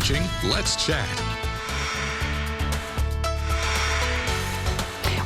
watching Let's Chat.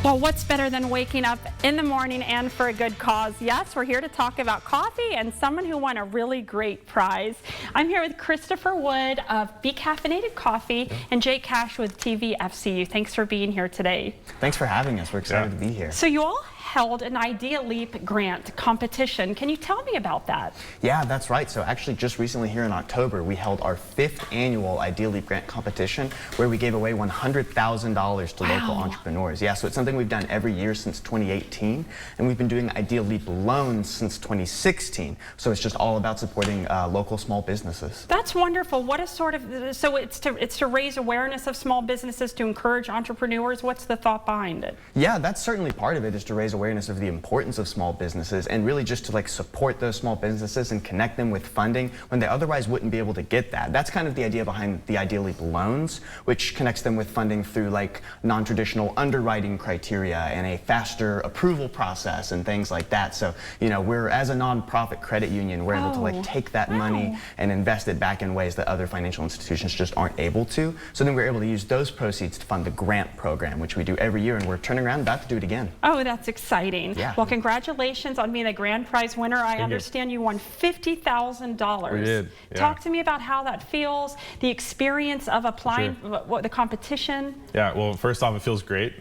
Well, what's better than waking up in the morning and for a good cause? Yes, we're here to talk about coffee and someone who won a really great prize. I'm here with Christopher Wood of Be Caffeinated Coffee and Jake Cash with TVFCU. Thanks for being here today. Thanks for having us. We're excited to be here. So you all held an Idea Leap Grant competition. Can you tell me about that? Yeah, that's right. So actually just recently here in October, we held our 5th annual Idea Leap Grant competition where we gave away $100,000 to local entrepreneurs. Yeah, so it's something we've done every year since 2018, and we've been doing Idea Leap loans since 2016. So it's just all about supporting local small businesses. That's wonderful. What is sort of, so it's to raise awareness of small businesses, to encourage entrepreneurs. What's the thought behind it? Yeah, that's certainly part of it, is to raise awareness of the importance of small businesses and really just to like support those small businesses and connect them with funding when they otherwise wouldn't be able to get that. That's kind of the idea behind the Idea Leap loans, which connects them with funding through like non-traditional underwriting criteria and a faster approval process and things like that. So, you know, we're, as a nonprofit credit union, we're able to like take that money and invest it back in ways that other financial institutions just aren't able to. So then we're able to use those proceeds to fund the grant program, which we do every year, and we're turning around about to do it again. Oh, that's exciting. Yeah. Well, congratulations on being the grand prize winner. I understand you won $50,000. We did. Yeah. Talk to me about how that feels, the experience of applying, the competition. Yeah, well, first off, it feels great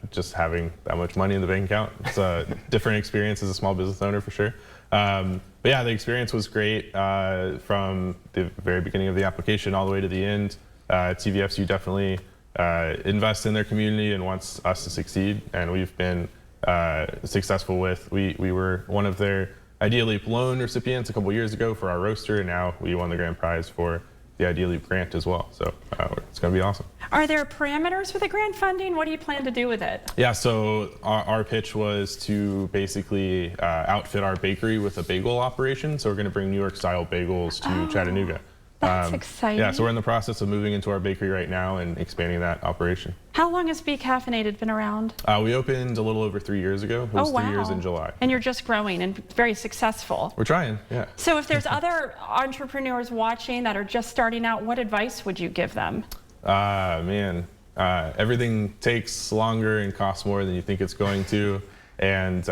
just having that much money in the bank account. It's a different experience as a small business owner for sure. But yeah, the experience was great from the very beginning of the application all the way to the end. TVFCU definitely invests in their community and wants us to succeed, and we've been successful with. We were one of their Idea Leap loan recipients a couple years ago for our roaster, and now we won the grand prize for the Idea Leap grant as well. So it's going to be awesome. Are there parameters for the grant funding? What do you plan to do with it? Yeah, so our pitch was to basically outfit our bakery with a bagel operation. So we're going to bring New York style bagels to Chattanooga. That's exciting. Yeah, so we're in the process of moving into our bakery right now and expanding that operation. How long has Be Caffeinated been around? We opened a little over 3 years ago. It was 3 years in July. And you're just growing and very successful. We're trying, yeah. So if there's other entrepreneurs watching that are just starting out, what advice would you give them? Man, everything takes longer and costs more than you think it's going to. And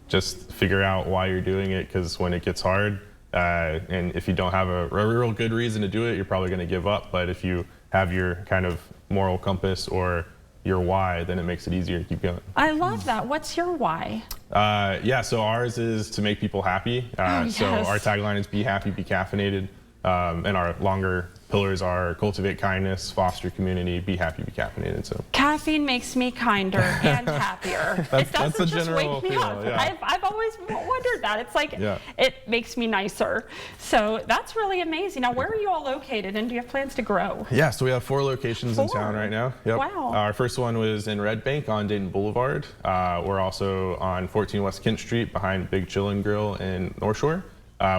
just figure out why you're doing it, because when it gets hard, and if you don't have a real good reason to do it, you're probably going to give up. But if you have your kind of moral compass or your why, then it makes it easier to keep going. I love that. What's your why? Yeah, so ours is to make people happy. So our tagline is Be Happy, Be Caffeinated. And our longer pillars are cultivate kindness, foster community, be happy, be caffeinated. So caffeine makes me kinder and happier. It doesn't just wake me up. Yeah. I've always wondered that. It's like it makes me nicer. So that's really amazing. Now, where are you all located, and do you have plans to grow? Yeah, so we have 4 locations in town right now. Yep. Wow. Our first one was in Red Bank on Dayton Boulevard. We're also on 14 West Kent Street behind Big Chillin' Grill in North Shore.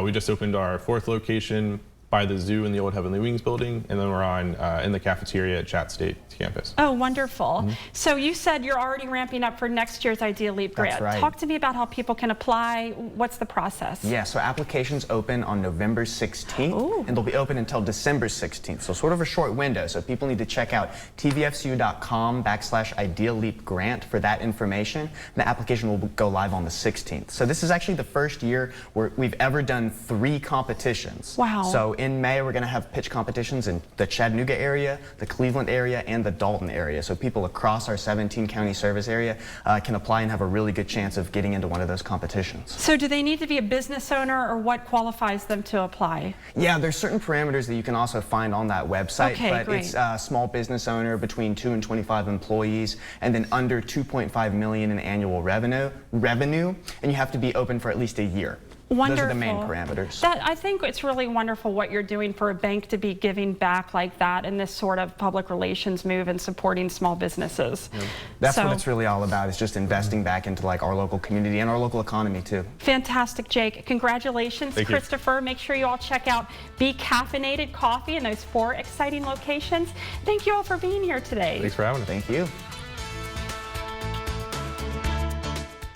We just opened our 4th location by the zoo in the old Heavenly Wings building, and then we're on in the cafeteria at Chat State campus. Oh, wonderful. So you said you're already ramping up for next year's Idea Leap Grant. That's right. Talk to me about how people can apply. What's the process? Yeah, so applications open on November 16th, and they'll be open until December 16th, so sort of a short window. So people need to check out tvfcu.com/Idea Leap Grant for that information. The application will go live on the 16th. So this is actually the first year where we've ever done 3 competitions. Wow. So in May, we're going to have pitch competitions in the Chattanooga area, the Cleveland area, and the Dalton area. So people across our 17-county service area can apply and have a really good chance of getting into one of those competitions. So do they need to be a business owner, or what qualifies them to apply? Yeah, there's certain parameters that you can also find on that website, but it's a small business owner between 2 and 25 employees, and then under 2.5 million in annual revenue, and you have to be open for at least a year. Wonderful. Those are the main parameters. I think it's really wonderful what you're doing for a bank to be giving back like that in this sort of public relations move and supporting small businesses. Yeah. That's what it's really all about, is just investing back into like our local community and our local economy too. Fantastic, Jake. Congratulations, Christopher. Make sure you all check out Be Caffeinated Coffee in those 4 exciting locations. Thank you all for being here today. Thanks for having us. Thank you.